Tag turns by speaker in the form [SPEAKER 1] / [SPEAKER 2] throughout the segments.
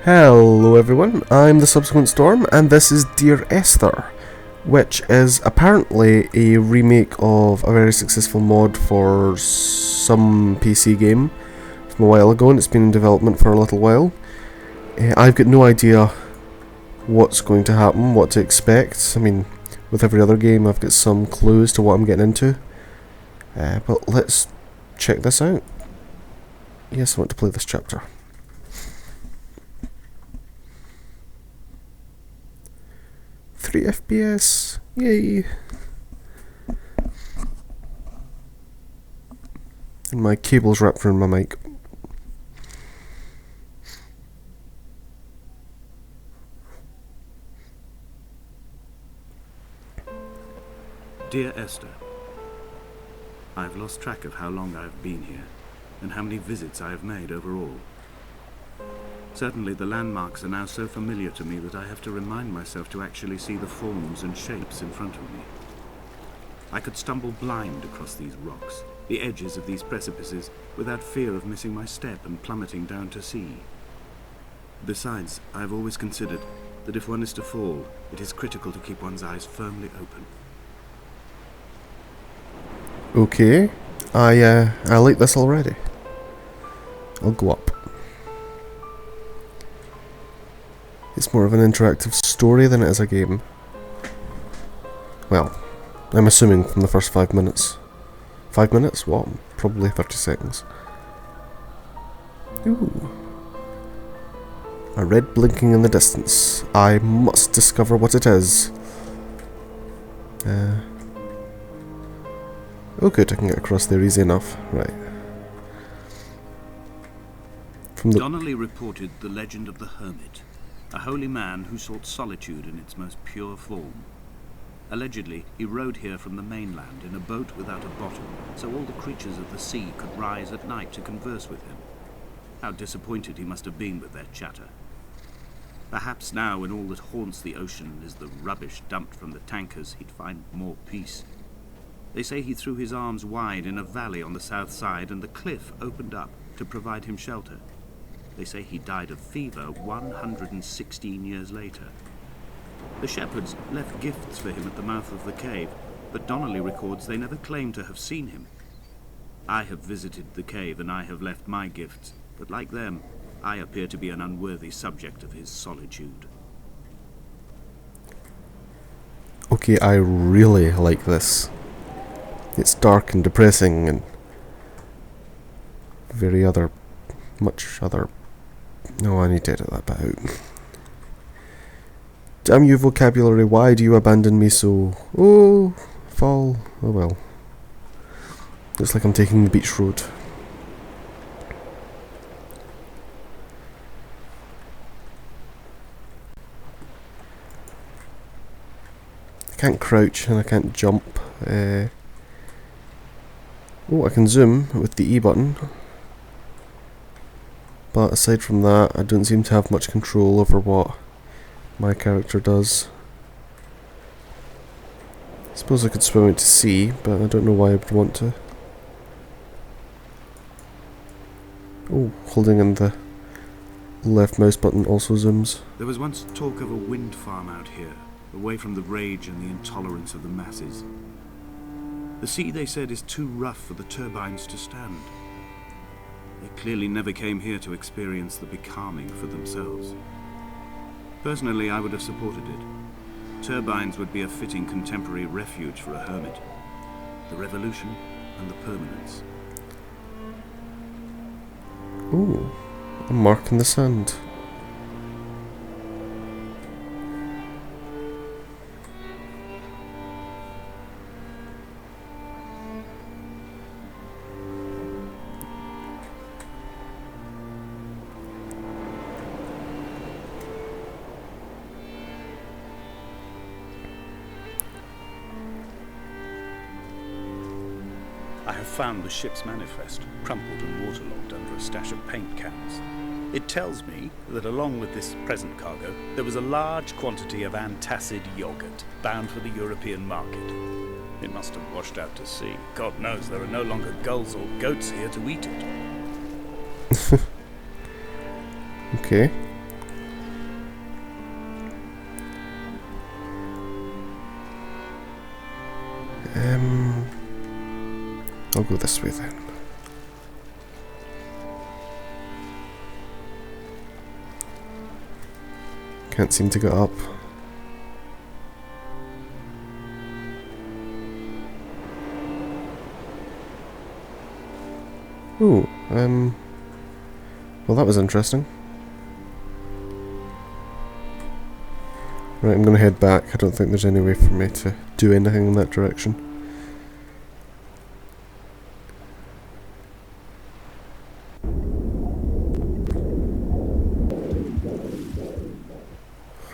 [SPEAKER 1] Hello everyone, I'm the Subsequent Storm, and this is Dear Esther, which is apparently a remake of a very successful mod for some PC game from a while ago, and it's been in development for a little while. I've got no idea what's going to happen, what to expect. I mean, with every other game I've got some clues to what I'm getting into. But let's check this out. Yes, I want to play this chapter. Three FPS, yay! And my cable's wrapped around my mic.
[SPEAKER 2] Dear Esther, I've lost track of how long I've been here, and how many visits I have made overall. Certainly the landmarks are now so familiar to me that I have to remind myself to actually see the forms and shapes in front of me. I could stumble blind across these rocks, the edges of these precipices, without fear of missing my step and plummeting down to sea. Besides, I have always considered that if one is to fall, it is critical to keep one's eyes firmly open.
[SPEAKER 1] Okay, I like this already. I'll go up. It's more of an interactive story than it is a game. Well, I'm assuming from the first 5 minutes. 5 minutes? What? Probably 30 seconds. Ooh. A red blinking in the distance. I must discover what it is. Oh good, I can get across there easy enough. Right.
[SPEAKER 2] Donnelly reported the legend of the hermit, a holy man who sought solitude in its most pure form. Allegedly, he rode here from the mainland in a boat without a bottom, so all the creatures of the sea could rise at night to converse with him. How disappointed he must have been with their chatter. Perhaps now, when all that haunts the ocean is the rubbish dumped from the tankers, he'd find more peace. They say he threw his arms wide in a valley on the south side, and the cliff opened up to provide him shelter. They say he died of fever 116 years later. The shepherds left gifts for him at the mouth of the cave, but Donnelly records they never claimed to have seen him. I have visited the cave and I have left my gifts, but like them, I appear to be an unworthy subject of his solitude.
[SPEAKER 1] Okay, I really like this. It's dark and depressing and much other. No, I need to edit that bit out. Damn you, vocabulary, why do you abandon me so? Oh, fall. Oh well. Looks like I'm taking the beach road. I can't crouch and I can't jump. Oh, I can zoom with the E button. But aside from that, I don't seem to have much control over what my character does. I suppose I could swim out to sea, but I don't know why I would want to. Oh, holding in the left mouse button also zooms.
[SPEAKER 2] There was once talk of a wind farm out here, away from the rage and the intolerance of the masses. The sea, they said, is too rough for the turbines to stand. They clearly never came here to experience the becalming for themselves. Personally, I would have supported it. Turbines would be a fitting contemporary refuge for a hermit. The revolution and the permanence.
[SPEAKER 1] Ooh, a mark in the sand.
[SPEAKER 2] I have found the ship's manifest, crumpled and waterlogged under a stash of paint cans. It tells me that along with this present cargo, there was a large quantity of antacid yogurt bound for the European market. It must have washed out to sea. God knows there are no longer gulls or goats here to eat it.
[SPEAKER 1] Okay. I'll go this way then. Can't seem to get up. Ooh, well that was interesting. Right, I'm gonna head back. I don't think there's any way for me to do anything in that direction.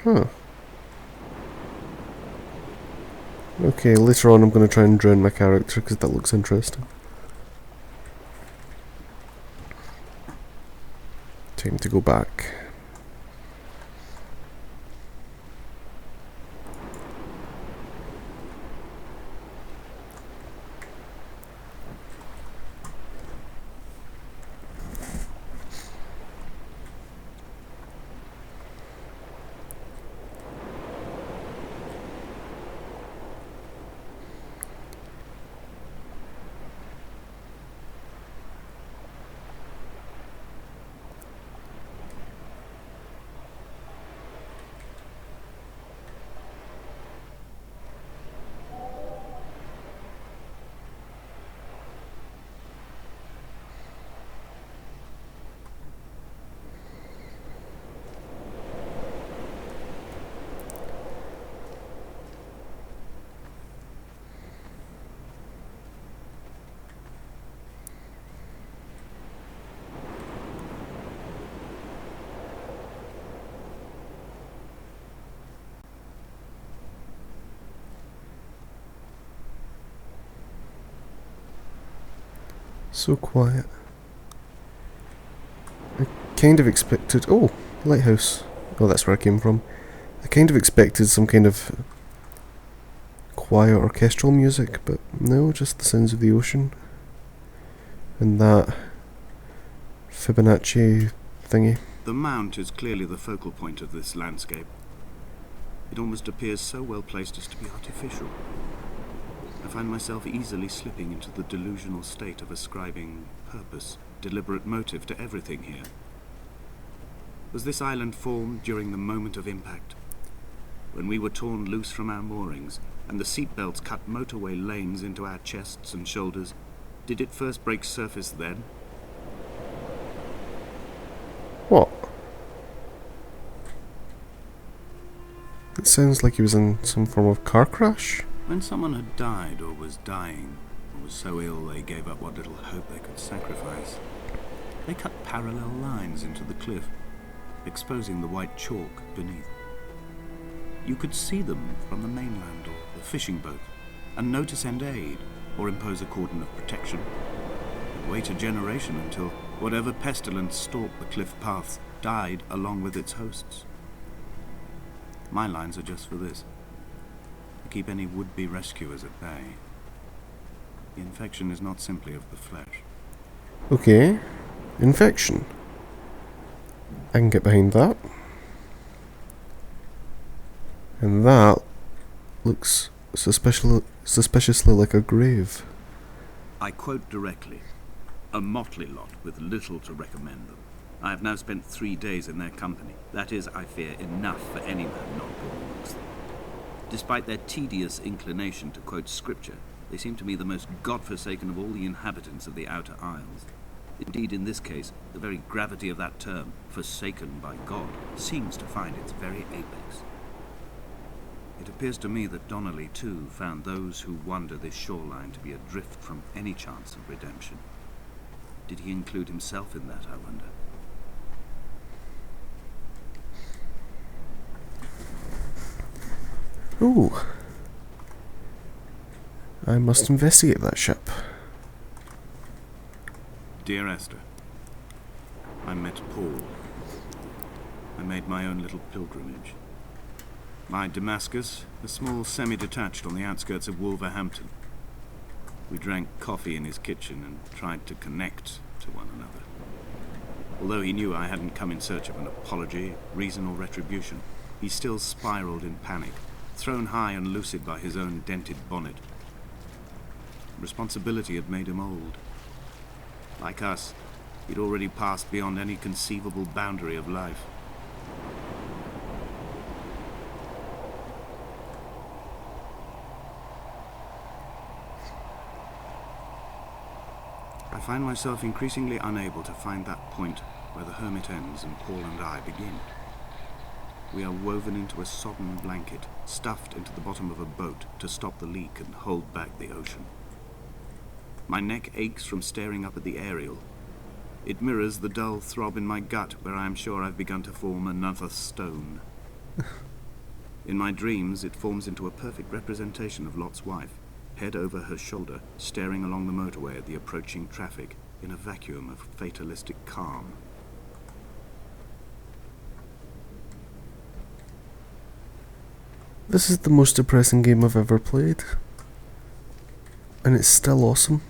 [SPEAKER 1] Huh. Okay, later on I'm going to try and drown my character because that looks interesting. Time to go back. So quiet. I kind of expected... Oh, Lighthouse. Oh, that's where I came from. I kind of expected some kind of quiet orchestral music, but no, just the sounds of the ocean. And that Fibonacci thingy.
[SPEAKER 2] The mount is clearly the focal point of this landscape. It almost appears so well placed as to be artificial. I find myself easily slipping into the delusional state of ascribing purpose, deliberate motive to everything here. Was this island formed during the moment of impact? When we were torn loose from our moorings, and the seatbelts cut motorway lanes into our chests and shoulders, did it first break surface then?
[SPEAKER 1] What? It sounds like he was in some form of car crash.
[SPEAKER 2] When someone had died or was dying, or was so ill they gave up what little hope they could sacrifice, they cut parallel lines into the cliff, exposing the white chalk beneath. You could see them from the mainland or the fishing boat, and know to send aid or impose a cordon of protection, and wait a generation until whatever pestilence stalked the cliff paths died along with its hosts. My lines are just for this. To keep any would-be rescuers at bay. The infection is not simply of the flesh.
[SPEAKER 1] Okay. Infection. I can get behind that. And that looks suspiciously like a grave.
[SPEAKER 2] I quote directly. A motley lot with little to recommend them. I have now spent 3 days in their company. That is, I fear, enough for any man not born amongst them. Despite their tedious inclination to quote scripture, they seem to me the most God-forsaken of all the inhabitants of the Outer Isles. Indeed, in this case, the very gravity of that term, forsaken by God, seems to find its very apex. It appears to me that Donnelly, too, found those who wander this shoreline to be adrift from any chance of redemption. Did he include himself in that, I wonder?
[SPEAKER 1] Ooh. I must investigate that ship.
[SPEAKER 2] Dear Esther, I met Paul. I made my own little pilgrimage. My Damascus, a small semi-detached on the outskirts of Wolverhampton. We drank coffee in his kitchen and tried to connect to one another. Although he knew I hadn't come in search of an apology, reason or retribution, he still spiraled in panic, thrown high and lucid by his own dented bonnet. Responsibility had made him old. Like us, he'd already passed beyond any conceivable boundary of life. I find myself increasingly unable to find that point where the hermit ends and Paul and I begin. We are woven into a sodden blanket, stuffed into the bottom of a boat to stop the leak and hold back the ocean. My neck aches from staring up at the aerial. It mirrors the dull throb in my gut where I am sure I've begun to form another stone. In my dreams, it forms into a perfect representation of Lot's wife, head over her shoulder, staring along the motorway at the approaching traffic in a vacuum of fatalistic calm.
[SPEAKER 1] This is the most depressing game I've ever played. And it's still awesome.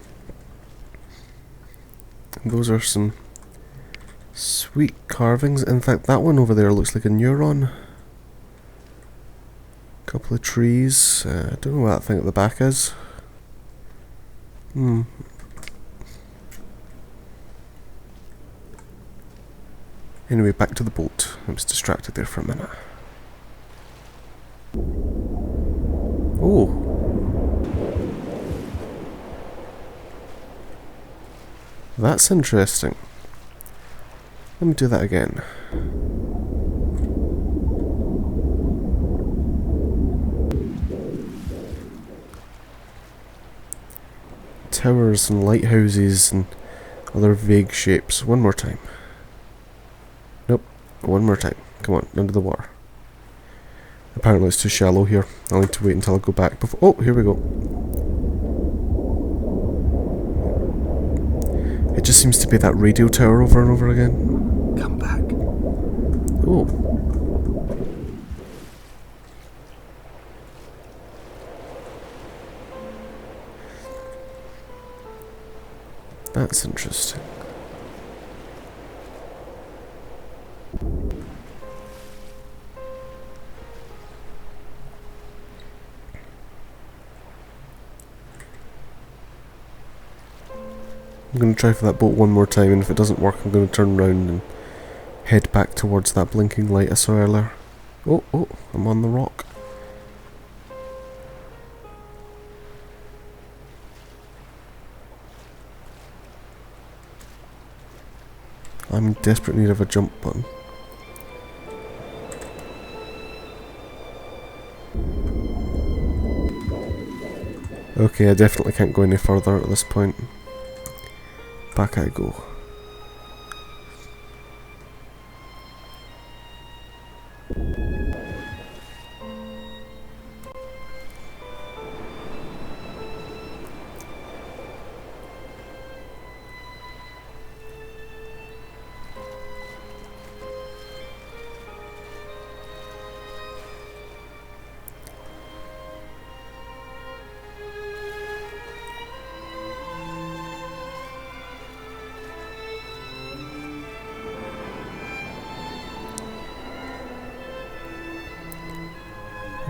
[SPEAKER 1] And those are some sweet carvings. In fact, that one over there looks like a neuron. Couple of trees. I don't know what that thing at the back is. Anyway, back to the boat. I was distracted there for a minute. Oh. That's interesting. Let me do that again. Towers and lighthouses and other vague shapes. One more time. Nope. One more time. Come on, under the water. Apparently it's too shallow here. I'll need to wait until I go back before... Oh, here we go. It just seems to be that radio tower over and over again.
[SPEAKER 2] Come back.
[SPEAKER 1] Oh. That's interesting. I'm going to try for that boat one more time, and if it doesn't work I'm going to turn around and head back towards that blinking light I saw earlier. Oh, I'm on the rock. I'm in desperate need of a jump button. Okay, I definitely can't go any further at this point. Back I go.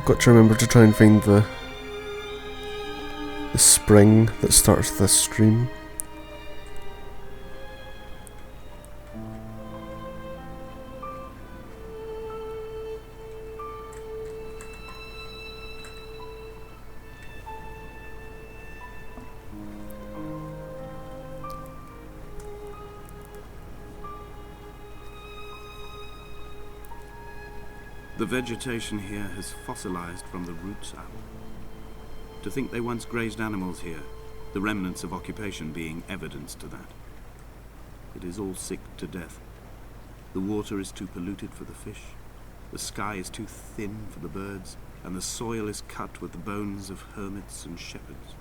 [SPEAKER 1] Got to remember to try and find the spring that starts this stream.
[SPEAKER 2] The vegetation here has fossilized from the roots up. To think they once grazed animals here, the remnants of occupation being evidence to that. It is all sick to death. The water is too polluted for the fish, the sky is too thin for the birds, and the soil is cut with the bones of hermits and shepherds.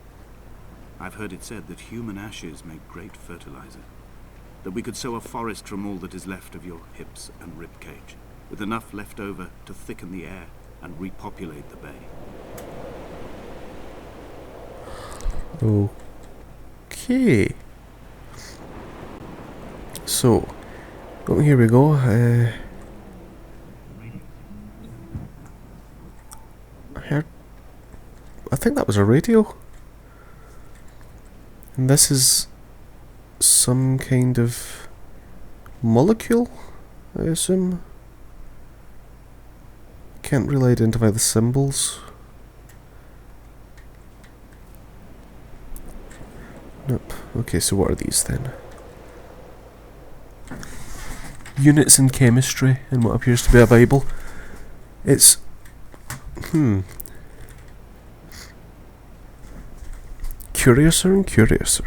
[SPEAKER 2] I've heard it said that human ashes make great fertilizer, that we could sow a forest from all that is left of your hips and ribcage, with enough left over to thicken the air and repopulate the bay.
[SPEAKER 1] Okay. So, oh, here we go. I heard... I think that was a radio. And this is some kind of molecule, I assume. Can't really identify the symbols. Nope. Okay, so what are these then? Units in chemistry in what appears to be a Bible. It's... curiouser and curiouser.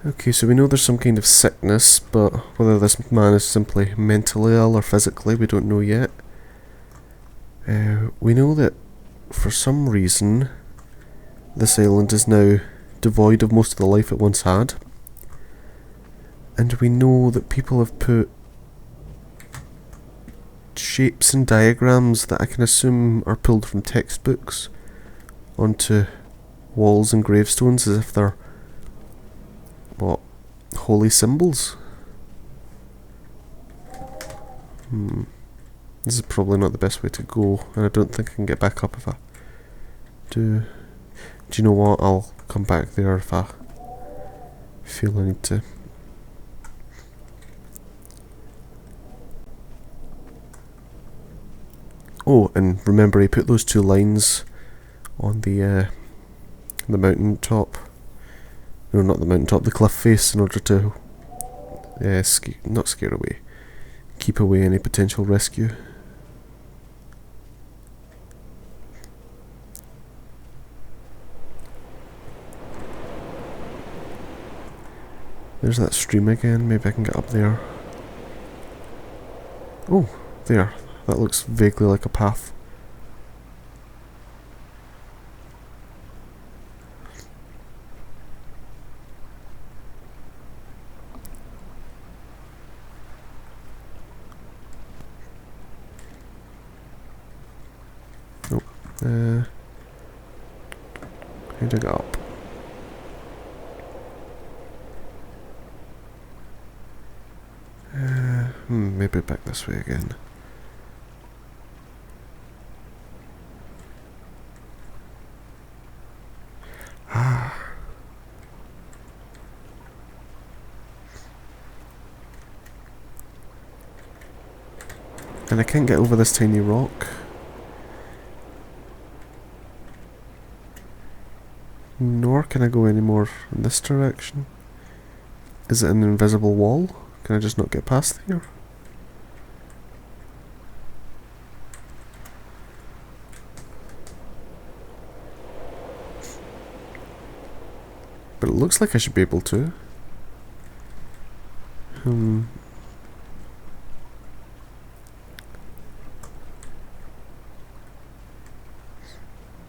[SPEAKER 1] Okay, so we know there's some kind of sickness, but whether this man is simply mentally ill or physically, we don't know yet. We know that for some reason this island is now devoid of most of the life it once had. And we know that people have put shapes and diagrams that I can assume are pulled from textbooks onto walls and gravestones as if they're, what, holy symbols? This is probably not the best way to go, and I don't think I can get back up if I do. Do you know what? I'll come back there if I feel I need to. Oh, and remember, he put those two lines on the mountain top. No, not the mountain top, the cliff face, in order to not scare away, keep away any potential rescue. There's that stream again, maybe I can get up there. Oh, there. That looks vaguely like a path. Nope. How do I get up? Maybe back this way again. And I can't get over this tiny rock. Nor can I go any more in this direction. Is it an invisible wall? Can I just not get past here? But it looks like I should be able to.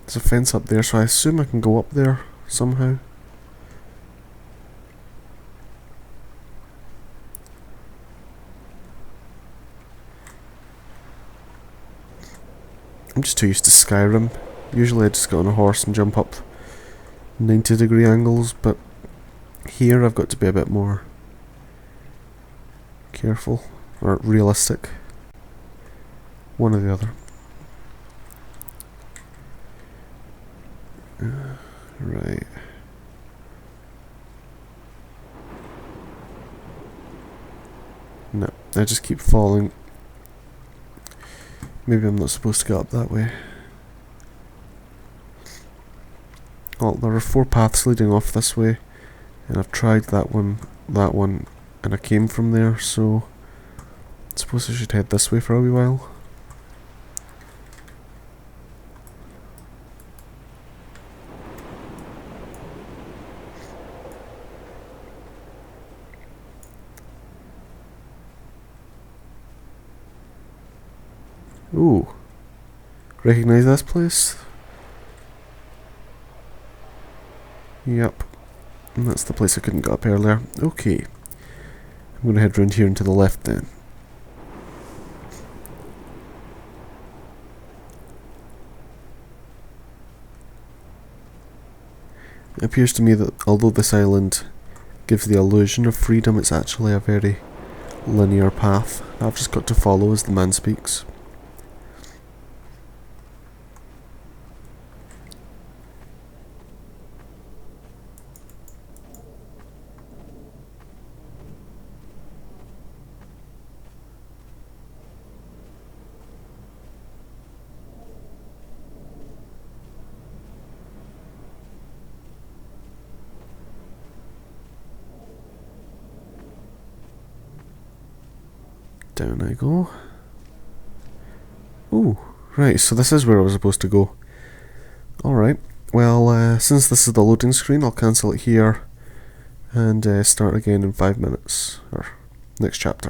[SPEAKER 1] There's a fence up there, so I assume I can go up there somehow. I'm just too used to Skyrim. Usually I just get on a horse and jump up 90-degree angles, but here I've got to be a bit more careful, or realistic. One or the other. Right. No, I just keep falling. Maybe I'm not supposed to get up that way. Oh, there are 4 paths leading off this way, and I've tried that one, and I came from there, so I suppose I should head this way for a wee while. Ooh. Recognize this place? Yep. And that's the place I couldn't get up earlier. Okay. I'm going to head round here and to the left then. It appears to me that although this island gives the illusion of freedom, it's actually a very linear path I've just got to follow as the man speaks. Down I go. Ooh, right, so this is where I was supposed to go. Alright, well, since this is the loading screen, I'll cancel it here and start again in 5 minutes, or next chapter.